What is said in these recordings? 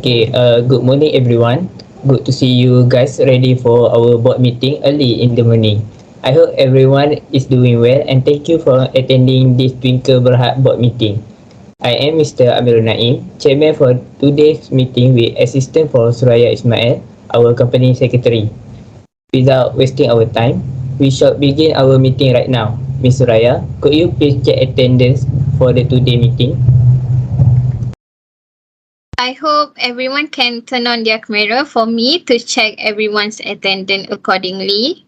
Good morning everyone. Good to see you guys ready for our board meeting early in the morning. I hope everyone is doing well and thank you for attending this Twinkle Berhad board meeting. I am Mr. Amirul Naim, chairman for today's meeting with assistant for Suraya Ismail, our company secretary. Without wasting our time, we shall begin our meeting right now. Ms. Suraya, could you please check attendance for the today meeting? I hope everyone can turn on their camera for me to check everyone's attendance accordingly.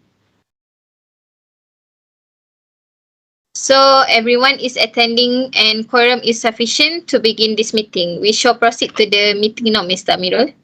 So everyone is attending and quorum is sufficient to begin this meeting. We shall proceed to the meeting now, Mr. Amirul.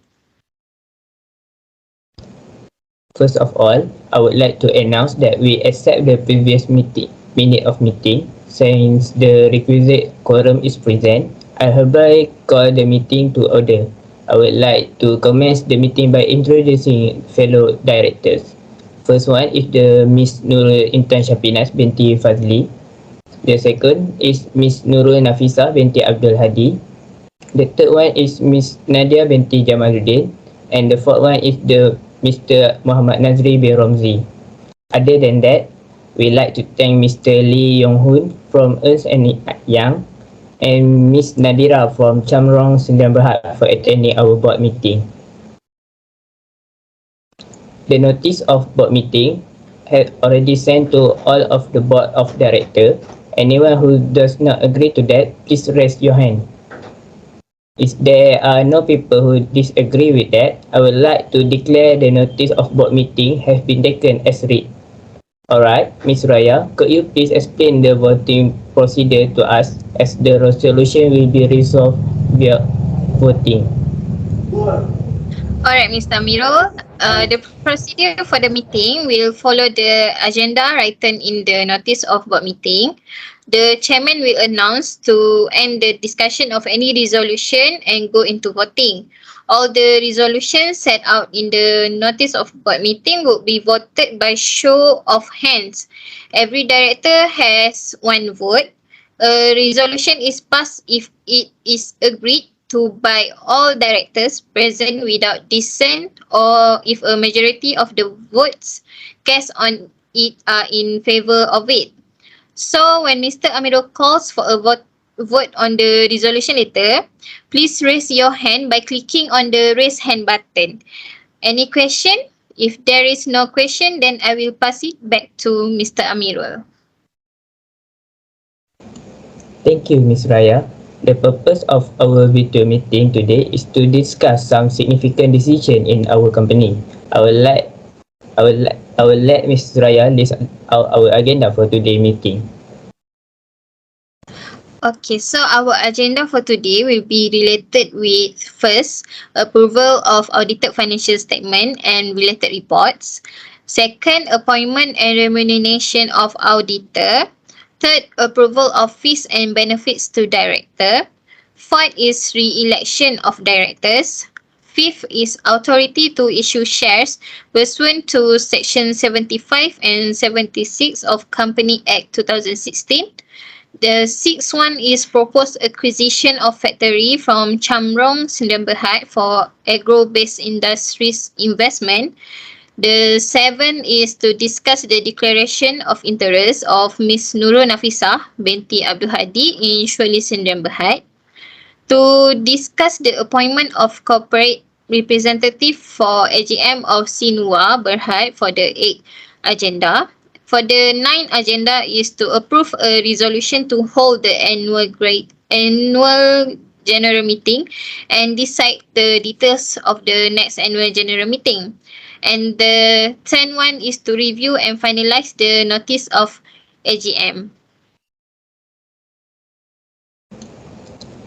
First of all, I would like to announce that we accept the previous minute of meeting. Since the requisite quorum is present, I hereby call the meeting to order. I would like to commence the meeting by introducing fellow directors. First one is the Miss Nurul Intan Shapinas binti Fazli. The second is Miss Nurul Nafisa binti Abdul Hadi. The third one is Miss Nadia binti Jamaluddin. And the fourth one is the Mr. Muhammad Nazri bin Romzi. Other than that, we'd like to thank Mr. Lee Yong-hoon from Ernst & Young and Miss Nadira from Chamrong Sdn Bhd for attending our board meeting. The notice of board meeting had already sent to all of the board of directors. Anyone who does not agree to that, please raise your hand. If there are no people who disagree with that, I would like to declare the notice of board meeting has been taken as read. Alright, Ms. Raya, could you please explain the voting procedure to us as the resolution will be resolved via voting? Alright, Mr. Amirul. The procedure for the meeting will follow the agenda written in the notice of board meeting. The chairman will announce to end the discussion of any resolution and go into voting. All the resolutions set out in the notice of board meeting will be voted by show of hands. Every director has one vote. A resolution is passed if it is agreed to by all directors present without dissent or if a majority of the votes cast on it are in favour of it. So when Mr. Amirul calls for a vote on the resolution later, please raise your hand by clicking on the raise hand button. Any question? If there is no question, then I will pass it back to Mr. Amirul. Thank you, Ms. Raya. The purpose of our video meeting today is to discuss some significant decision in our company. I will let Ms. Raya list out our agenda for today's meeting. Okay, so our agenda for today will be related with first, approval of audited financial statement and related reports. Second, appointment and remuneration of auditor. Third, approval of fees and benefits to director. Fourth is re-election of directors. Fifth is authority to issue shares pursuant to Section 75 and 76 of Company Act 2016. The sixth one is proposed acquisition of factory from Chamrong Sdn Bhd for agro-based industries investment. The seventh is to discuss the declaration of interest of Ms. Nurul Nafisa binti Abdul Hadi in Shwali Sdn Bhd. To discuss the appointment of corporate representative for AGM of Sinua Berhad for the 8th agenda. For the 9th agenda is to approve a resolution to hold the annual general meeting and decide the details of the next annual general meeting. And the 10th one is to review and finalize the notice of AGM.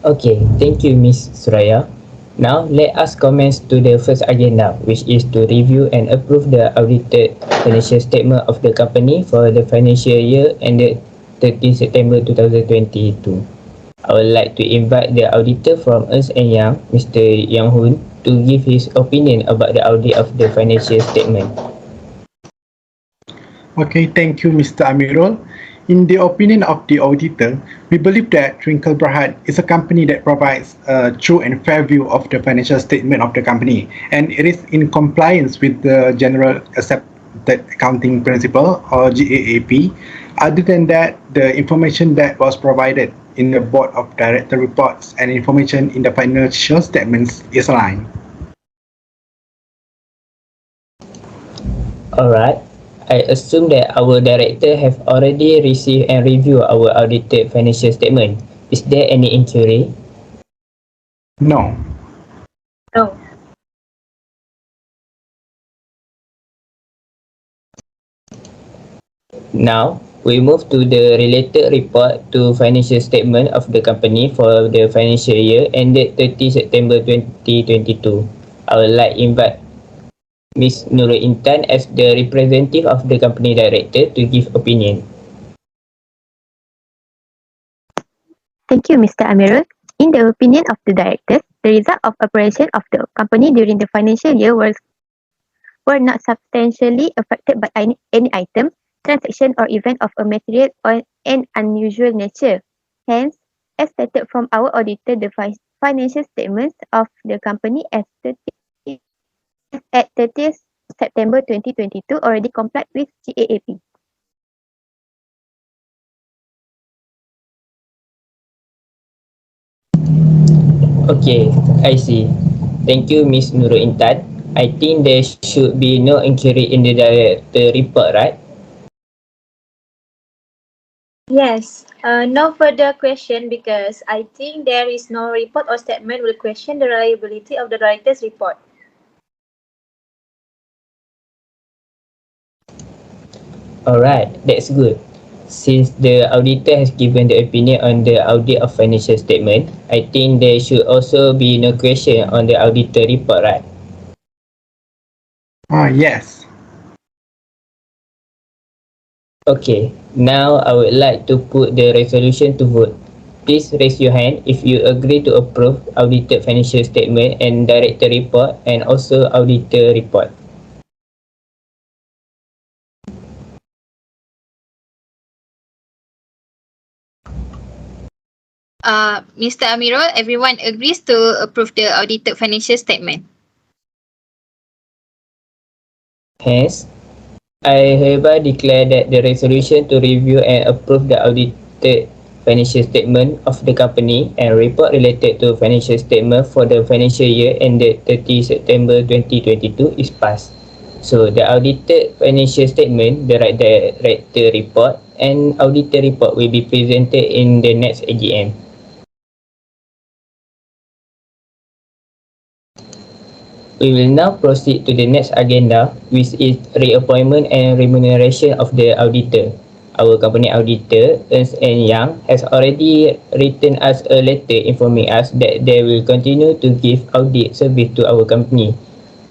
Okay, thank you, Ms. Suraya. Now, let us commence to the first agenda, which is to review and approve the audited financial statement of the company for the financial year ended 30 September 2022. I would like to invite the auditor from Ernst & Young, Mr. Yong-hoon, to give his opinion about the audit of the financial statement. Okay, thank you, Mr. Amirul. In the opinion of the auditor, we believe that Twinkle Berhad is a company that provides a true and fair view of the financial statement of the company, and it is in compliance with the General Accepted Accounting Principle or GAAP. Other than that, the information that was provided in the Board of Director reports and information in the financial statements is aligned. Alright. I assume that our director have already received and reviewed our audited financial statement. Is there any inquiry? No. No. Now, we move to the related report to financial statement of the company for the financial year ended 30 September 2022. I would like invite Ms. Nurul Intan as the representative of the company director to give opinion. Thank you, Mr. Amirul. In the opinion of the directors, the result of operation of the company during the financial year were not substantially affected by any item, transaction or event of a material or an unusual nature. Hence, as stated from our auditor, the financial statements of the company at 30th September 2022 already complied with GAAP. Okay, I see. Thank you, Ms. Nurul Intan. I think there should be no inquiry in the director report, right? Yes, no further question because I think there is no report or statement will question the reliability of the director's report. Alright, that's good. Since the auditor has given the opinion on the audit of financial statement, I think there should also be no question on the auditor report, right? Yes. Okay, now I would like to put the resolution to vote. Please raise your hand if you agree to approve audited financial statement and director report and also auditor report. Mr. Amirul, everyone agrees to approve the audited financial statement. Hence, I hereby declare that the resolution to review and approve the audited financial statement of the company and report related to financial statement for the financial year ended 30 September 2022 is passed. So the audited financial statement, the director report and auditor report will be presented in the next AGM. We will now proceed to the next agenda, which is reappointment and remuneration of the auditor. Our company auditor, Ernst & Young, has already written us a letter informing us that they will continue to give audit service to our company.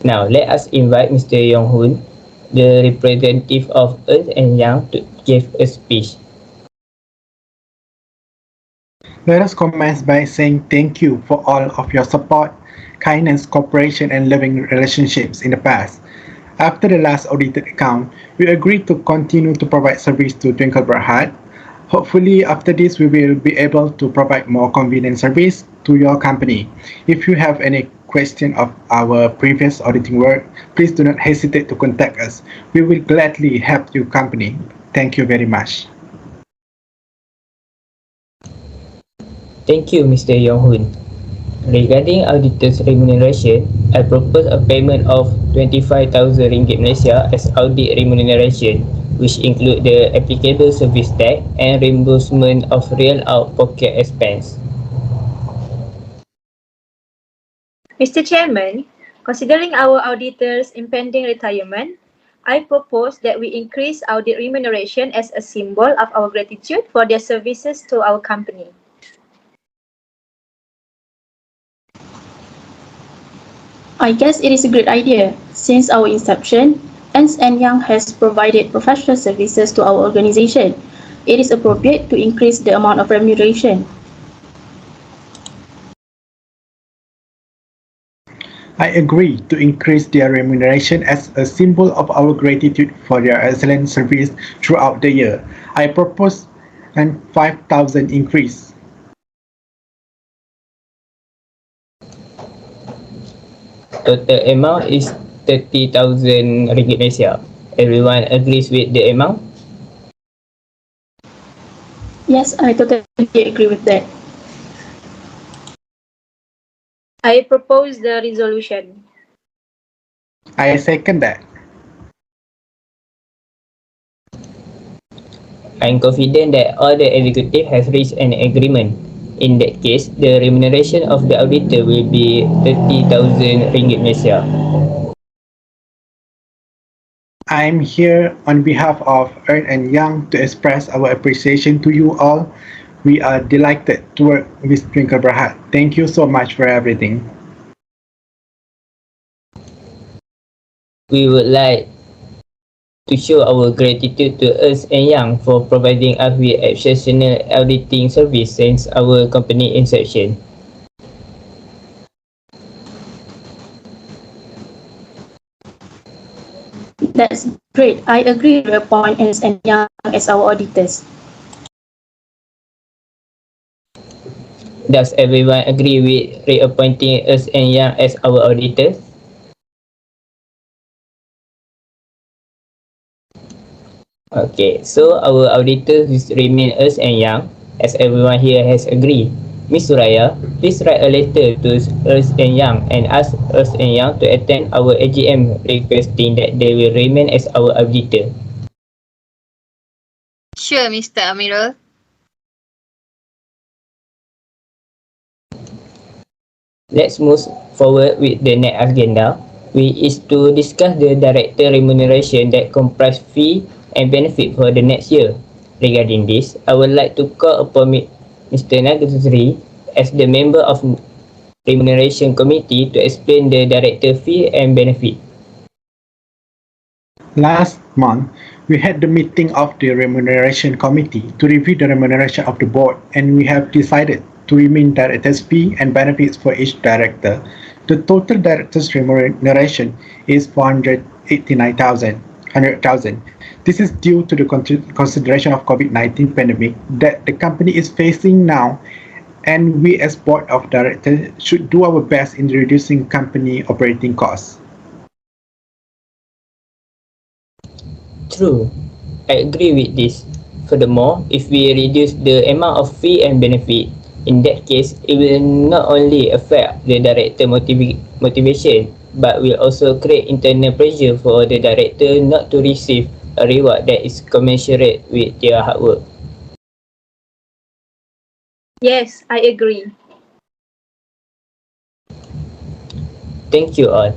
Now, let us invite Mr. Yong Hoon, the representative of Ernst & Young, to give a speech. Let us commence by saying thank you for all of your support, kindness, cooperation, and loving relationships in the past. After the last audited account, we agreed to continue to provide service to Twinkle Berhad. Hopefully, after this, we will be able to provide more convenient service to your company. If you have any question of our previous auditing work, please do not hesitate to contact us. We will gladly help your company. Thank you very much. Thank you, Mr. Yong Hoon. Regarding auditor's remuneration, I propose a payment of 25,000 ringgit Malaysia as audit remuneration, which include the applicable service tax and reimbursement of real out-pocket expense. Mr. Chairman, considering our auditor's impending retirement, I propose that we increase audit remuneration as a symbol of our gratitude for their services to our company. I guess it is a great idea. Since our inception, Ernst & Young has provided professional services to our organization. It is appropriate to increase the amount of remuneration. I agree to increase their remuneration as a symbol of our gratitude for their excellent service throughout the year. I propose an 5,000 increase. Total amount is 30,000 ringgit Malaysia. Everyone agrees with the amount? Yes, I totally agree with that. I propose the resolution. I second that. I'm confident that all the executive has reached an agreement. In that case, the remuneration of the auditor will be 30,000 ringgit Malaysia. I'm here on behalf of Ernst and Young to express our appreciation to you all. We are delighted to work with Twinkle Berhad. Thank you so much for everything. We would like to show our gratitude to Ernst and Young for providing us with exceptional auditing service since our company inception. That's great. I agree to appoint Ernst and Young as our auditors. Does everyone agree with reappointing Ernst and Young as our auditors? Okay, so our auditors will remain Ernst and Young, as everyone here has agreed. Ms. Suraya, please write a letter to Ernst and Young and ask Ernst and Young to attend our AGM requesting that they will remain as our auditor. Sure, Mr. Amirul. Let's move forward with the next agenda, which is to discuss the director remuneration that comprise fee and benefit for the next year. Regarding this, I would like to call upon Mr. Nagasri as the member of Remuneration Committee to explain the director fee and benefit. Last month, we had the meeting of the Remuneration Committee to review the remuneration of the board, and we have decided to remain director's fee and benefits for each director. The total director's remuneration is 489,000. This is due to the consideration of COVID-19 pandemic that the company is facing now, and we as board of directors should do our best in reducing company operating costs. True, I agree with this. Furthermore, if we reduce the amount of fee and benefit, in that case, it will not only affect the director motivation, but will also create internal pressure for the director not to receive a reward that is commensurate with their hard work. Yes, I agree. Thank you all.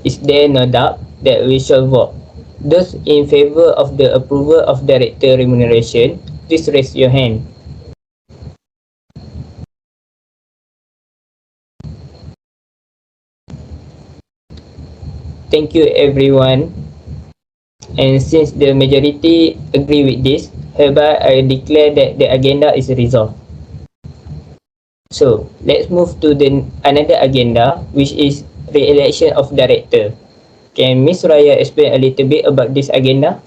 Is there no doubt that we shall vote? Those in favour of the approval of director remuneration, please raise your hand. Thank you everyone. And since the majority agree with this, hereby I declare that the agenda is resolved. So, let's move to the another agenda, which is re-election of director. Can Ms. Raya explain a little bit about this agenda?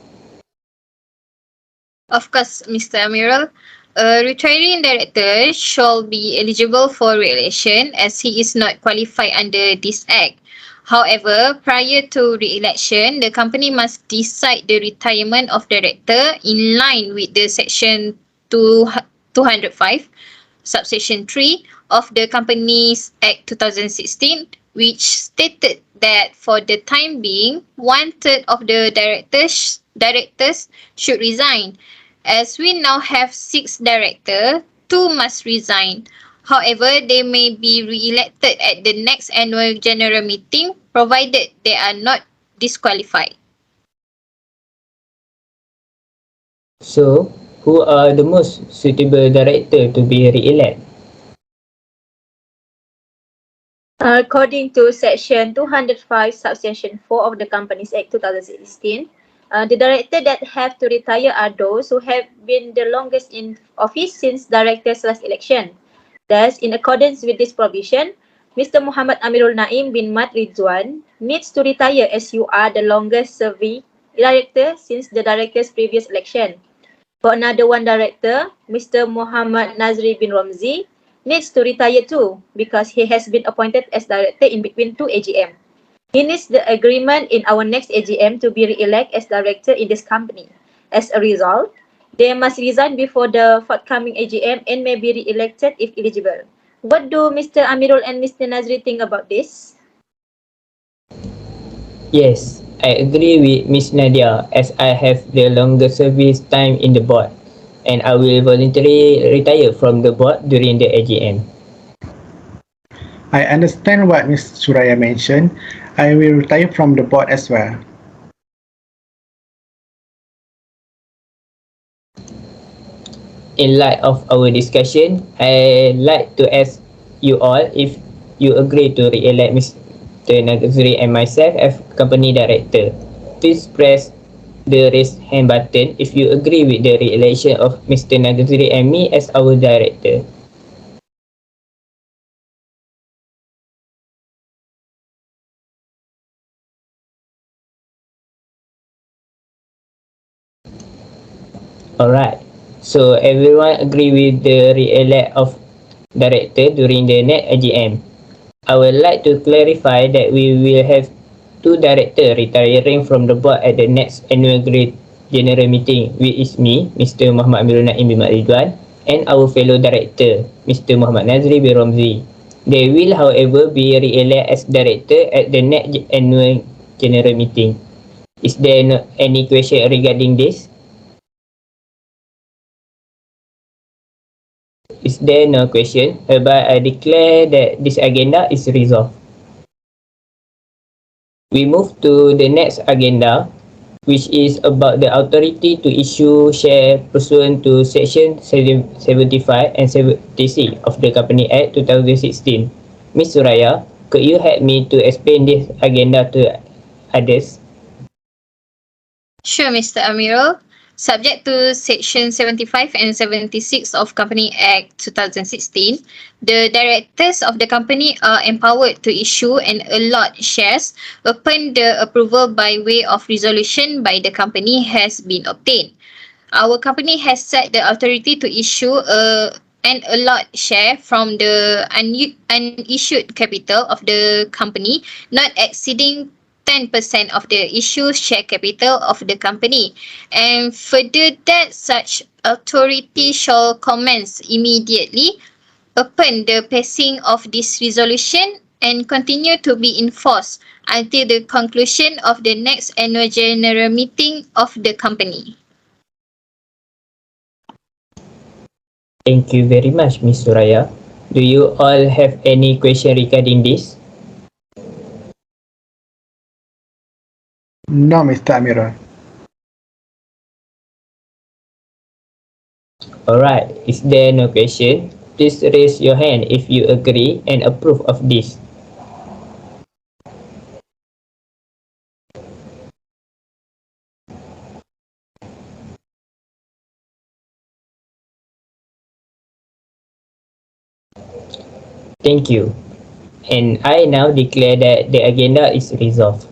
Of course, Mr. Amirul. A retiring director shall be eligible for re-election as he is not qualified under this Act. However, prior to re-election, the company must decide the retirement of director in line with the Section 205, Subsection 3 of the Companies Act 2016, which stated that for the time being, 1/3 of the directors should resign. As we now have 6 directors, 2 must resign. However, they may be re-elected at the next annual general meeting provided they are not disqualified. So, who are the most suitable director to be re-elected? According to Section 205, Subsection 4 of the Companies Act 2016, the director that have to retire are those who have been the longest in office since director's last election. Thus, in accordance with this provision, Mr. Muhammad Amirul Naim bin Mat Ridwan needs to retire as you are the longest serving director since the director's previous election. For another one director, Mr. Muhammad Nazri bin Romzi needs to retire too because he has been appointed as director in between two AGM. He needs the agreement in our next AGM to be re-elected as director in this company. As a result, they must resign before the forthcoming AGM and may be re-elected if eligible. What do Mr. Amirul and Mr. Nazri think about this? Yes, I agree with Miss Nadia as I have the longest service time in the board and I will voluntarily retire from the board during the AGM. I understand what Ms. Suraya mentioned. I will retire from the board as well. In light of our discussion, I'd like to ask you all if you agree to re-elect Mr. Nagazuri and myself as company director. Please press the raise hand button if you agree with the re-election of Mr. Nagazuri and me as our director. Alright, so everyone agree with the re-elect of director during the next AGM. I would like to clarify that we will have two directors retiring from the board at the next annual general meeting, which is me, Mr. Muhammad Amirul Naim bin Ridwan, and our fellow director, Mr. Muhammad Nazri bin Romzi. They will, however, be re-elected as director at the next annual general meeting. Is there any question regarding this? Is there no question? Hereby I declare that this agenda is resolved. We move to the next agenda, which is about the authority to issue share pursuant to Section 75 and 76 of the Company Act 2016. Ms. Suraya, could you help me to explain this agenda to others? Sure, Mr. Amirul. Subject to Section 75 and 76 of Company Act 2016, the directors of the company are empowered to issue and allot shares upon the approval by way of resolution by the company has been obtained. Our company has set the authority to issue an allot share from the unissued capital of the company not exceeding 10% of the issued share capital of the company, and further that such authority shall commence immediately upon the passing of this resolution and continue to be in force until the conclusion of the next annual general meeting of the company. Thank you very much, Ms. Suraya. Do you all have any question regarding this? No, Mr. Amirul. Alright, is there no question? Please raise your hand if you agree and approve of this. Thank you. And I now declare that the agenda is resolved.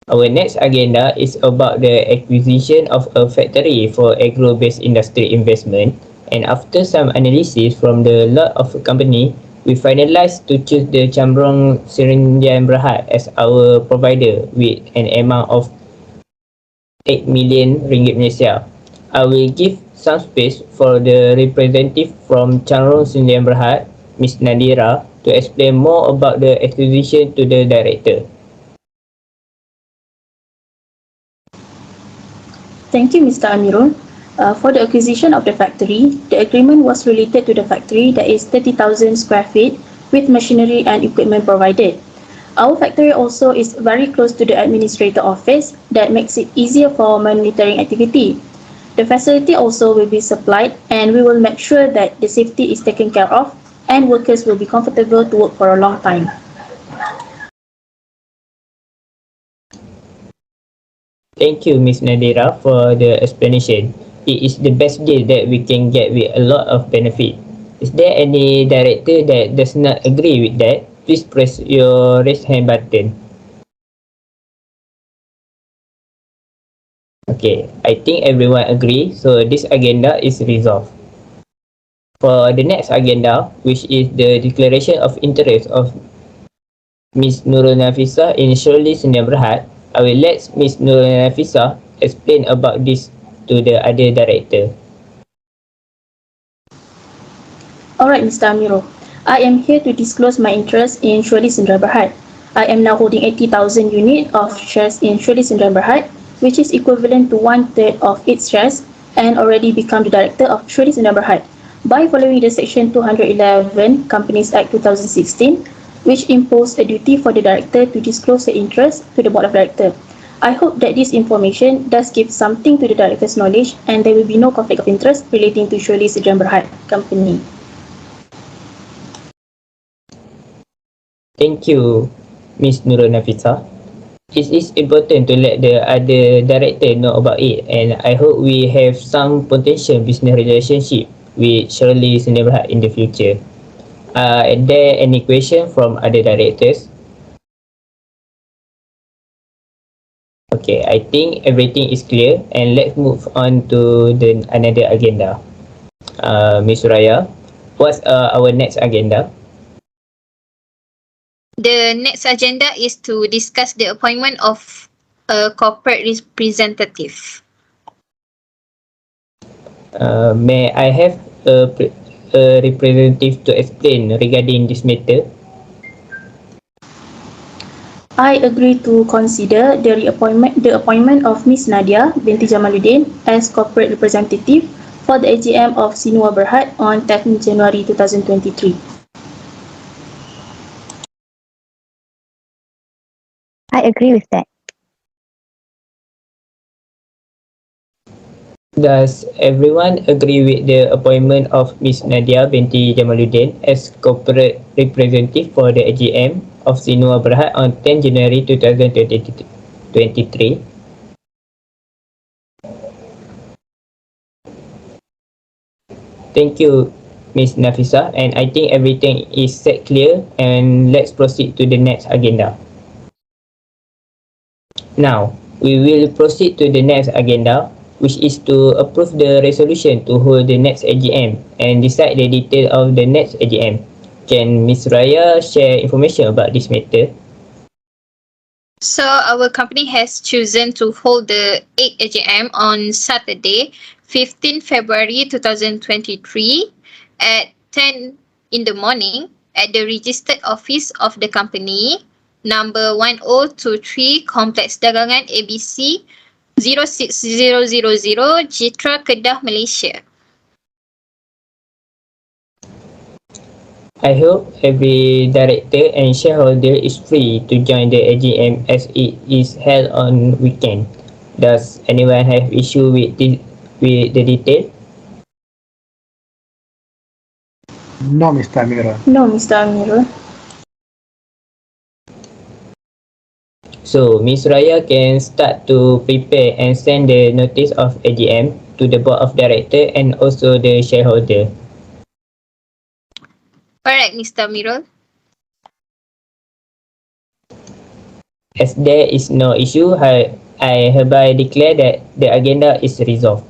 Our next agenda is about the acquisition of a factory for agro-based industry investment, and after some analysis from the lot of company, we finalized to choose the Cambrong Serendian Berhad as our provider with an amount of 8 million ringgit Malaysia. I will give some space for the representative from Cambrong Serendian Berhad, Ms. Nadira, to explain more about the acquisition to the director. Thank you, Mr. Amirul. For the acquisition of the factory, the agreement was related to the factory that is 30,000 square feet with machinery and equipment provided. Our factory also is very close to the administrator office that makes it easier for monitoring activity. The facility also will be supplied and we will make sure that the safety is taken care of and workers will be comfortable to work for a long time. Thank you, Ms. Nadira, for the explanation. It is the best deal that we can get with a lot of benefit. Is there any director that does not agree with that? Please press your raise hand button. Okay, I think everyone agree, so this agenda is resolved. For the next agenda, which is the declaration of interest of Ms. Nurul Nafisa in Shirley Sdn Bhd, I will let Ms. Nurul Nafisa explain about this to the other director. Alright, Mr. Amiro. I am here to disclose my interest in Shirley Sdn Bhd. I am now holding 80,000 units of shares in Shirley Sdn Bhd, which is equivalent to 1/3 of its shares, and already become the director of Shirley Sdn Bhd by following the Section 211 Companies Act 2016, which imposed a duty for the director to disclose the interest to the board of directors. I hope that this information does give something to the director's knowledge and there will be no conflict of interest relating to Shirley Sdn Bhd company. Thank you, Ms. Nurul Nafisa. It is important to let the other director know about it, and I hope we have some potential business relationship with Shirley Sdn Bhd in the future. Are there any questions from other directors? Okay, I think everything is clear, and let's move on to the another agenda. Ms. Raya, what's our next agenda? The next agenda is to discuss the appointment of a corporate representative. May I have a representative to explain regarding this matter? I agree to consider the appointment of Ms. Nadia binti Jamaluddin as corporate representative for the AGM of Sinua Berhad on 10 January 2023. I agree with that. Does everyone agree with the appointment of Ms. Nadia binti Jamaluddin as corporate representative for the AGM of Sinua Berhad on 10 January 2023? Thank you, Ms. Nafisa, and I think everything is set clear, and let's proceed to the next agenda. Now, we will proceed to the next agenda, which is to approve the resolution to hold the next AGM and decide the detail of the next AGM. Can Ms. Raya share information about this matter? So our company has chosen to hold the 8th AGM on Saturday, 15 February 2023 at 10 in the morning at the registered office of the company, number 1023 Complex Dagangan ABC 06000 Jitra Kedah, Malaysia. I hope every director and shareholder is free to join the AGM as it is held on weekend. Does anyone have issue with the detail? No, Mr. Amiro. No, Mr. Amiro. So, Ms. Raya can start to prepare and send the notice of AGM to the board of director and also the shareholder. Alright, Mr. Amirul. As there is no issue, I hereby declare that the agenda is resolved.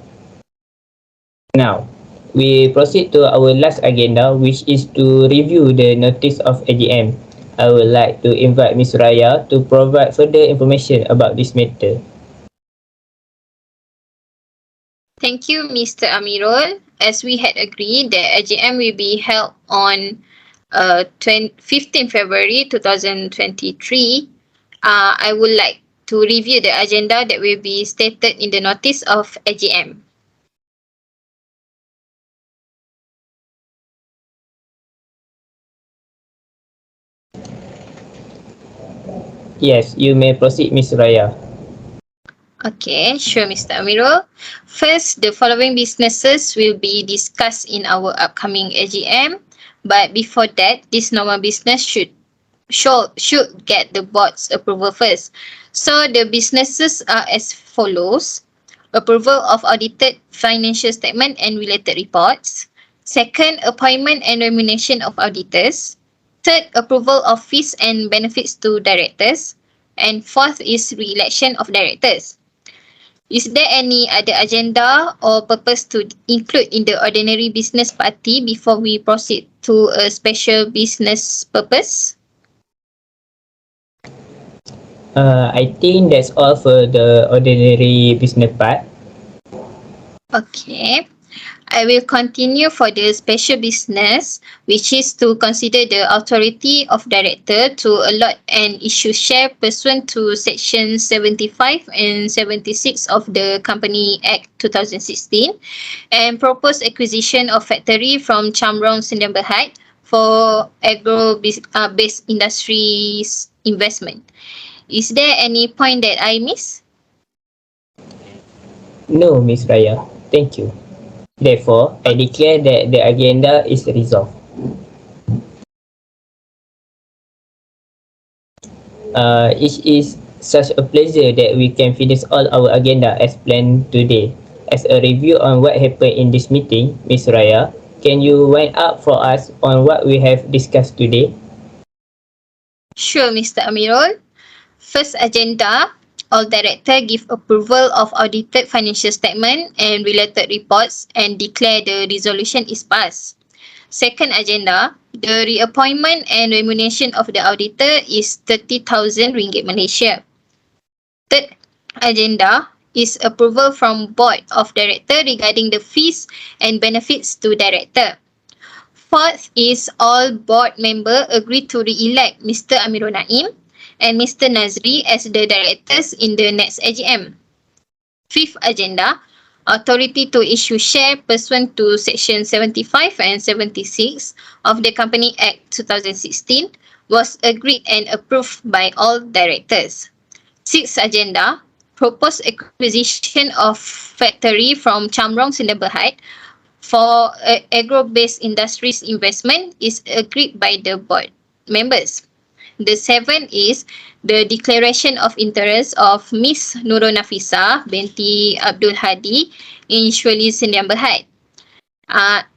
Now, we proceed to our last agenda, which is to review the notice of AGM. I would like to invite Ms. Raya to provide further information about this matter. Thank you, Mr. Amirul. As we had agreed, the AGM will be held on 15 February 2023. I would like to review the agenda that will be stated in the notice of AGM. Yes, you may proceed, Ms. Raya. Okay, sure, Mr. Amirul. First, the following businesses will be discussed in our upcoming AGM. But before that, this normal business should get the board's approval first. So the businesses are as follows: approval of audited financial statement and related reports, Second, appointment and remuneration of auditors. Third, approval of fees and benefits to directors. And fourth is re-election of directors. Is there any other agenda or purpose to include in the ordinary business party before we proceed to a special business purpose? I think that's all for the ordinary business part. Okay. I will continue for the special business, which is to consider the authority of director to allot and issue share pursuant to section 75 and 76 of the Company Act 2016 and propose acquisition of factory from Chamrong Sdn Bhd for agro-based industries investment. Is there any point that I miss? No, Miss Raya. Thank you. Therefore, I declare that the agenda is resolved. It is such a pleasure that we can finish all our agenda as planned today. As a review on what happened in this meeting, Miss Raya, can you wind up for us on what we have discussed today? Sure, Mr. Amirul. First agenda, all director give approval of audited financial statement and related reports and declare the resolution is passed. Second agenda, the reappointment and remuneration of the auditor is 30,000 ringgit Malaysia. Third agenda is approval from board of director regarding the fees and benefits to director. Fourth is all board member agree to re-elect Mr. Amirul Naim and Mr. Nazri as the directors in the next AGM. Fifth agenda, authority to issue share pursuant to section 75 and 76 of the Company Act 2016 was agreed and approved by all directors. Sixth agenda, proposed acquisition of factory from Chamrong Sdn Bhd for agro-based industries investment is agreed by the board members. The seventh is the declaration of interest of Miss Nurul Nafisa binti Abdul Hadi in Shweli Sdn Bhd.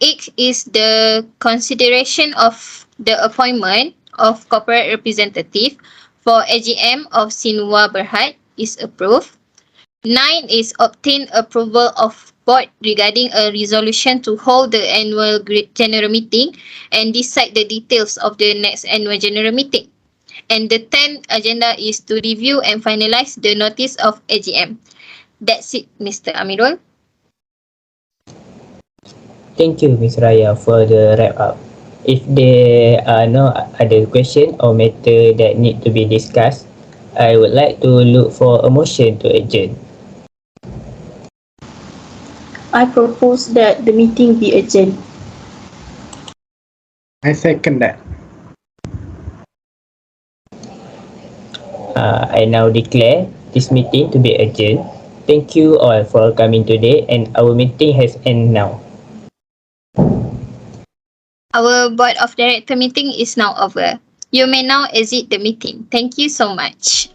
Eighth is the consideration of the appointment of corporate representative for AGM of Sinwa Berhad is approved. 9 is obtain approval of board regarding a resolution to hold the annual general meeting and decide the details of the next annual general meeting. And the 10th agenda is to review and finalize the notice of AGM. That's it, Mr. Amirul. Thank you, Miss Raya, for the wrap up. If there are no other questions or matter that need to be discussed, I would like to look for a motion to adjourn. I propose that the meeting be adjourned. I second that. I now declare this meeting to be adjourned. Thank you all for coming today, and our meeting has ended now. Our board of director meeting is now over. You may now exit the meeting. Thank you so much.